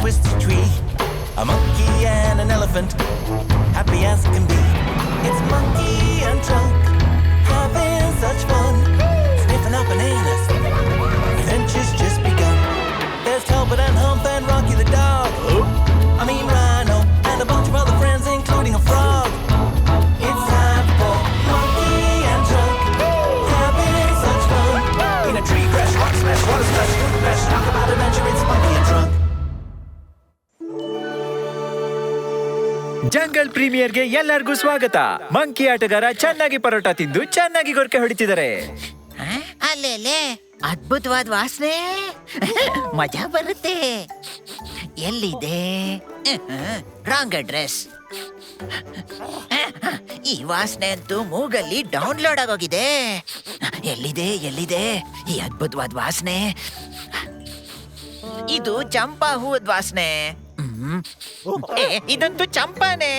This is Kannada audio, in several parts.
twisted tree. A monkey and an elephant, happy as can be. It's Monkey and Trunk, having such fun. Sniffing out bananas, adventure's just begun. There's Talbot and Hump and Rocky the dog. I mean Rhino and a bunch of other friends, including a frog. It's time for Monkey and Trunk, having such fun. In a tree, crash, rock smash, water splash, fruit smash, talk about adventure, it's Monkey and Trunk. Jungle ಪ್ರೀಮಿಯರ್ಗೆ ಎಲ್ಲರಿಗೂ ಸ್ವಾಗತ. ಮಂಕಿ ಆಟಗಾರ ಚೆನ್ನಾಗಿ ಪರೋಟ ತಿಂದು ಚೆನ್ನಾಗಿ ಗೊರಕೆ ಹೊಡಿತಿದ್ದಾರೆ. ಅಲ್ಲೇ ಅದ್ಭುತವಾದ ವಾಸನೆ, ಮಜಾ ಬರುತ್ತೆ. ಎಲ್ಲಿದೆ? Wrong address. ಈ ವಾಸನೆ ಅಂತೂ ಮೂಗಲ್ಲಿ ಡೌನ್ಲೋಡ್ ಆಗೋಗಿದೆ. ಎಲ್ಲಿದೆ ಈ ಅದ್ಭುತವಾದ ವಾಸನೆ? ಇದು ಚಂಪಾ ಹೂವದ ವಾಸನೆ. ಇದಂತೂ ಚಂಪಾನೆ.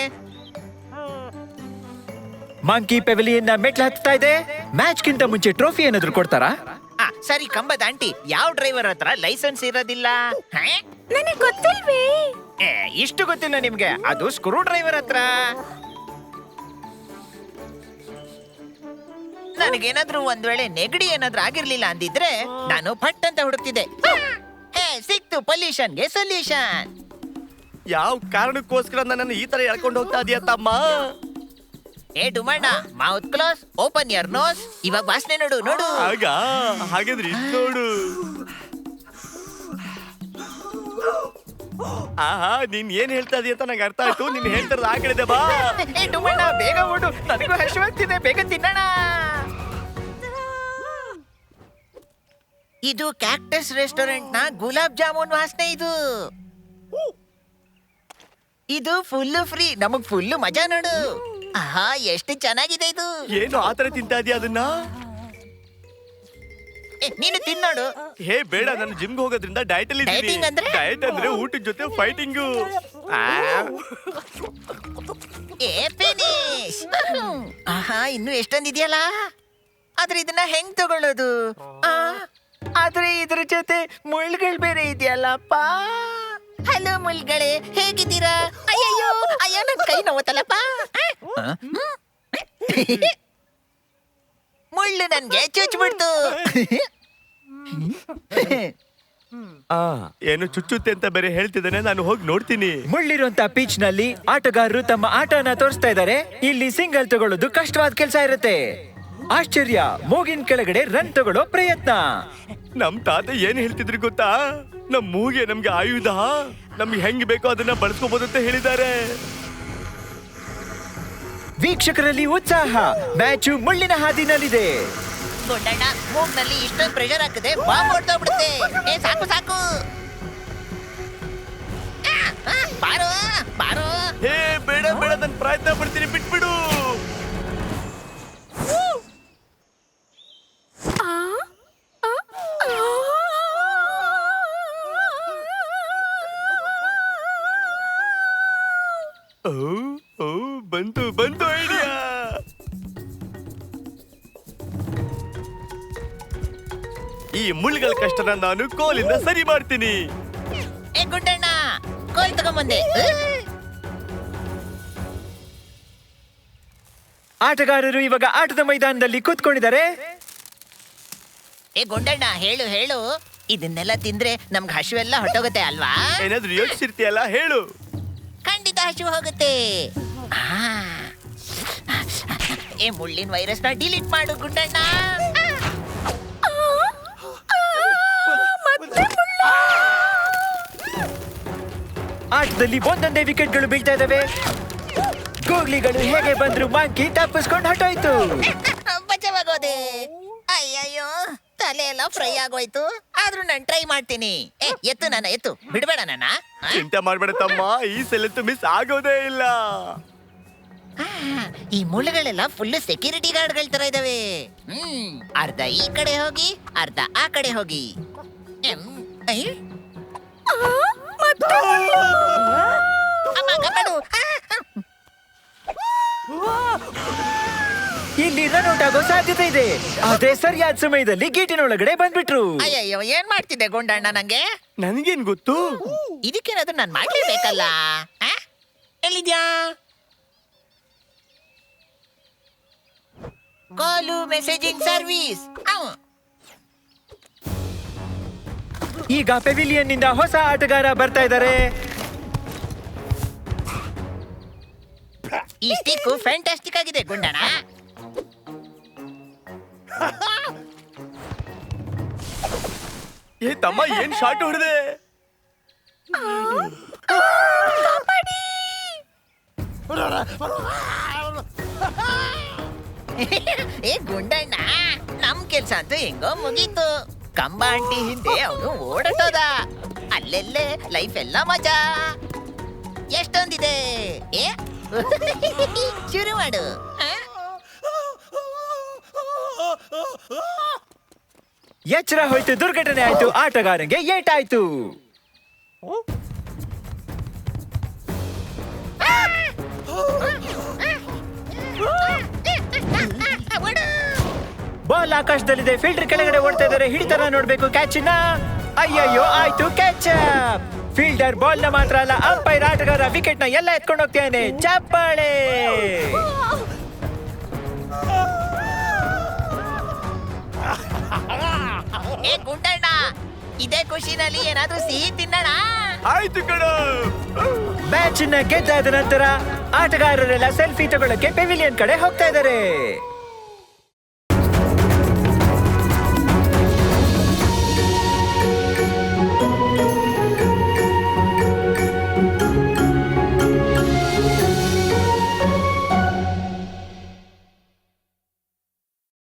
ಮಂಕಿ ಪೆವಿಲಿಯನ್ ಮೆಟ್ಲು ಹತ್ತಾ ಇದೆ. ಮ್ಯಾಚ್ ಗಿಂತ ಮುಂಚೆ ಟ್ರೋಫಿ ಏನಾದ್ರು ಕೊಡ್ತಾರಾ? ಸರಿ, ಕಂಬದ ಆಂಟಿ, ಯಾವ ಡ್ರೈವರ್ ಹತ್ರ ಲೈಸೆನ್ಸ್ ಇರೋದಿಲ್ಲ? ನನಗೆ ಗೊತ್ತಿಲ್ವೇ? ಇಷ್ಟು ಗೊತ್ತಿಲ್ಲ ನಿಮ್ಗೆ? ಅದು ಸ್ಕ್ರೂ ಡ್ರೈವರ್ ಹತ್ರ. ನನಗೇನಾದ್ರೂ ಒಂದ್ ವೇಳೆ ನೆಗಡಿ ಏನಾದ್ರೂ ಆಗಿರ್ಲಿಲ್ಲ ಅಂದಿದ್ರೆ ನಾನು ಪಟ್ ಅಂತ ಹುಡುಕ್ತಿದ್ದೆ. ಸಿಕ್ತು ಪೊಲ್ಯೂಷನ್ಗೆ ಸೊಲ್ಯೂಷನ್. ಯಾವ ಕಾರಣಕ್ಕೋಸ್ಕರ ನನ್ನ ಈ ತರ ಎಳ್ಕೊಂಡು ಹೋಗ್ತಾ ಇದೀಯ ತಮ್ಮ? ಡುಮಣ್ಣ, ಮೌತ್ ಕ್ಲೋಸ್, ಓಪನ್ ಯರ್ ನೋಸ್. ಇವಾಗ ವಾಸನೆ ನೋಡು. ಹಾಗಾದ್ರೆ ಇದು ನೋಡು. ಆಹಾ, ನೀನ್ ಏನ್ ಹೇಳ್ತಾ ಇದೀಯ ಅಂತ ನಂಗೆ ಅರ್ಥ ಆಯ್ತು. ನೀನ್ ಹೇಳ್ತಾರದು ಆ ಕಡೆ ಬಾ. ಡುಮಣ್ಣ, ಬೇಗ ಓಡು, ನನಗೂ ಹಸಿವಾಗ್ತಿದೆ, ಬೇಗ ತಿನ್ನೋಣ. ಇದು ಕ್ಯಾಕ್ಟಸ್ ರೆಸ್ಟೋರೆಂಟ್ ನ ಗುಲಾಬ್ ಜಾಮೂನ್ ವಾಸನೆ. ಇದು ಫುಲ್ ಫ್ರೀ, ನಮಗ್ ಫುಲ್ ಮಜಾ ನೋಡು. ಆಹಾ, ಎಷ್ಟು ಚೆನ್ನಾಗಿದೆ ಇದು. ಏನು ಆತರ ತಿಂತಾ ಇದೀಯ ಅದನ್ನ? ನೀನು ತಿನ್ನೋಡು. ಹೇ ಬೇಡ, ನಾನು ಜಿಮ್ಗೆ ಹೋಗೋದ್ರಿಂದ ಡಯಟ್ ಅಲ್ಲಿ ಇದ್ದೀನಿ. Dieting ಅಂದ್ರೆ? ಡಯಟ್ ಅಂದ್ರೆ ಊಟದ ಜೊತೆ ಫೈಟಿಂಗು. ಫಿನಿಶ್. ಆಹಾ, ಇನ್ನು ಎಷ್ಟೊಂದಿದೆಯಲ್ಲ. ಆದ್ರೆ ಇದನ್ನ ಹೆಂಗ್ ತಗೊಳ್ಳೋದು? ಆದ್ರೆ ಇದ್ರ ಜೊತೆ ಮುಳ್ಳುಗಳು ಬೇರೆ ಇದೆಯಲ್ಲಪ್ಪ. ಹಲೋ ಮುಳ್ಳುಗಳೇ, ಹೇಗಿದ್ದೀರಾ? ಅಯ್ಯೋ ನನ್ ಕೈ ನೋವತ್ತಲ್ಲಪ್ಪ. ಮುಳ್ಳು ನನ್ಗೆ ಚುಚ್ಬಿಡ್ತು. ಏನು ಚುಚ್ಚುತ್ತೆ ಅಂತ ಬೇರೆ ಹೇಳ್ತಿದ್ದಾನೆ, ನಾನು ಹೋಗಿ ನೋಡ್ತೀನಿ. ಮುಳ್ಳಿರುವಂತ ಪಿಚ್ ನಲ್ಲಿ ಆಟಗಾರರು ತಮ್ಮ ಆಟನ ತೋರಿಸ್ತಾ ಇದ್ದಾರೆ. ಇಲ್ಲಿ ಸಿಂಗಲ್ ತಗೊಳ್ಳೋದು ಕಷ್ಟವಾದ ಕೆಲಸ ಇರುತ್ತೆ. ಆಶ್ಚರ್ಯ, ಮೂಗಿನ ಕೆಳಗಡೆ ರನ್ ತಗೊಳ್ಳೋ ಪ್ರಯತ್ನ. ನಮ್ ತಾತ ಏನ್ ಹೇಳ್ತಿದ್ರು ಗೊತ್ತಾ? ನಮ್ ಮೂಗೆ ನಮ್ಗೆ ಆಯುಧ, ನಮ್ಗೆ ಹೆಂಗ್ ಬೇಕೋ ಅದನ್ನ ಬಳಸ್ಕೋಬಹುದು ಅಂತ ಹೇಳಿದ್ದಾರೆ. ವೀಕ್ಷಕರಲ್ಲಿ ಉತ್ಸಾಹ. ಮ್ಯಾಚು ಮುಳ್ಳಿನ ಹಾದಿನಲ್ಲಿದೆ. ಗುಂಡಣ್ಣ, ಮೂಗ್ನಲ್ಲಿ ಇಷ್ಟೊಂದು ಪ್ರೆಷರ್ ಹಾಕಿದೆ, ಬಾಂಬ್ ಹೊಡ್ತೋಗ್ಬಿಡುತ್ತೆ. ಸಾಕು. ಬಾರೋ. ಹೇ ಬೇಡ, ನಾನು ಪ್ರಯತ್ನ ಪಡ್ತೀನಿ, ಬಿಟ್ಬಿಡು. ಬಂತು ಐಡಿಯಾ. ಈ ಮುಳ್ಳುಗಳ ಕಷ್ಟನ ನಾನು ಕೋಲಿಂದ ಸರಿ ಮಾಡ್ತೀನಿ. ಗುಂಡಣ್ಣ, ಕೋಲ್ ತಗೊಂಬಂದೆ. ಆಟಗಾರರು ಇವಾಗ ಆಟದ ಮೈದಾನದಲ್ಲಿ ಕೂತ್ಕೊಂಡಿದ್ದಾರೆ. ಗುಂಡಣ್ಣ, ಹೇಳು. ಇದನ್ನೆಲ್ಲ ತಿಂದ್ರೆ ನಮ್ಗೆ ಹಸಿವೆಲ್ಲ ಹೊಟ್ಟೋಗುತ್ತೆ ಅಲ್ವಾ? ಏನಾದ್ರೂ ಯೋಚಿಸಿರ್ತೀಯಲ್ಲ, ಹೇಳು. ಖಂಡಿತ ಹಸಿವು ಹೋಗುತ್ತೆ. ಮುಳ್ಳಿನ ವೈರಸ್ ನ ಡಿಲೀಟ್ ಮಾಡು ಗುಂಡಣ್ಣ. ಆಟದಲ್ಲಿ ಒಂದೊಂದೇ ವಿಕೆಟ್ಗಳು ಬೀಳ್ತಾ ಇದಾವೆ. ಗೂಗ್ಲಿಗಳು ಹೇಗೆ ಬಂದ್ರು ಮಂಕಿ ತಪ್ಪಿಸ್ಕೊಂಡು ಹೊಟ್ಟೋಯ್ತು. ಬಚಾವಾಗೋದೆ. ಅಯ್ಯಯ್ಯೋ, ತಲೆ ಎಲ್ಲ ಫ್ರೈ ಆಗೋಯ್ತು. ಆದ್ರೂ ನಾನು ಟ್ರೈ ಮಾಡ್ತೀನಿ. ಎತ್ತು ಬಿಡ್ಬೇಡ ನನ್ನ. ಚಿಂತೆ ಮಾಡ್ಬೇಡ ತಮ್ಮ, ಈ ಸಲಂತೂ ಮಿಸ್ ಆಗೋದೇ ಇಲ್ಲ. ಈ ಮುಳ್ಳುಗಳೆಲ್ಲ ಫುಲ್ ಸೆಕ್ಯೂರಿಟಿ ಗಾರ್ಡ್ಗಳ ತರ ಇದಾವೆ. ಅರ್ಧ ಈ ಕಡೆ ಹೋಗಿ, ಅರ್ಧ ಆ ಕಡೆ ಹೋಗಿ. ಇಲ್ಲಿ ರನ್ ರನ್ಔಟ್ ಆಗೋ ಸಾಧ್ಯತೆ ಇದೆ. ಆದ್ರೆ ಸರಿಯಾದ ಸಮಯದಲ್ಲಿ ಗೇಟಿನೊಳಗಡೆ ಬಂದ್ಬಿಟ್ರು. ಅಯ್ಯಯ್ಯೋ ಏನ್ ಮಾಡ್ತಿದ್ದೆ ಗುಂಡಣ್ಣ ನಂಗೆ? ನನ್ಗೇನ್ ಗೊತ್ತು? ಇದಕ್ಕೇನಾದ್ರೂ ನಾನ್ ಮಾಡ್ಲೇಬೇಕಲ್ಲ. ಆ? ಎಲ್ಲಿದ್ಯಾ? ಕಾಲು ಮೆಸೇಜಿಂಗ್ ಸರ್ವಿಸ್. ಈಗ ಪೆವಿಲಿಯನ್ ನಿಂದ ಹೊಸ ಆಟಗಾರ ಬರ್ತಾ ಇದ್ದಾರೆ. ಈ ಸ್ಟಿಕ್ ಫ್ಯಾಂಟಾಸ್ಟಿಕ್ ಆಗಿದೆ ಗುಂಡಣ್ಣ. ಏ ತಮ್ಮ, ಏನ್ ಶಾಟ್ ಹೊಡೆದೆ? ಏ ಗುಂಡಣ್ಣ, ನಮ್ ಕೆಲ್ಸ ಅಂತೂ ಹೆಂಗೋ ಮುಗೀತು. ಕಂಬ ಆಂಟಿ ಹಿಂದೆ ಅವನು ಓಡಟೋದ. ಅಲ್ಲೆಲ್ಲೇ ಲೈಫ್ ಎಲ್ಲ ಮಜಾ. ಎಷ್ಟೊಂದಿದೆ. ಏ ಶುರು ಮಾಡು. ಆ? ಎಚ್ಚರ ಹೋಯ್ತು, ದುರ್ಘಟನೆ ಆಯ್ತು, ಆಟಗಾರನಿಗೆ ಏಟಾಯ್ತು. ಬಿಡು. ಬಾಲ್ ಆಕಾಶದಲ್ಲಿದೆ, ಫೀಲ್ಡರ್ ಕೆಳಗಡೆ ಓಡ್ತಾ ಇದ್ದಾರೆ. ಹಿಡಿತಾರ ನೋಡ್ಬೇಕು ಕ್ಯಾಚಿನ. ಅಯ್ಯಯ್ಯೋ ಆಯ್ತು ಕ್ಯಾಚ್. ಫೀಲ್ಡರ್ ಬಾಲ್ ನ ಮಾತ್ರ ಅಲ್ಲ, ಅಂಪೈರ್ ಆಟಗಾರ ವಿಕೆಟ್ ನ ಎಲ್ಲ ಎತ್ಕೊಂಡು ಹೋಗ್ತಾನೆ. ಚಪ್ಪಾಳೆ. ಏ ಗುಂಡಣ್ಣ, ಇದೇ ಖುಷಿನಲ್ಲಿ ಏನಾದ್ರೂ ಸಿಹಿ ತಿನ್ನೋಣ. ಆಯ್ತು ಕಣ. ಮ್ಯಾಚ್ ನ ಗೆದ್ದಾದ ನಂತರ ಆಟಗಾರರೆಲ್ಲ ಸೆಲ್ಫಿ ತಗೊಳ್ಳಕ್ಕೆ ಪೆವಿಲಿಯನ್ ಕಡೆ ಹೋಗ್ತಾ ಇದ್ದಾರೆ.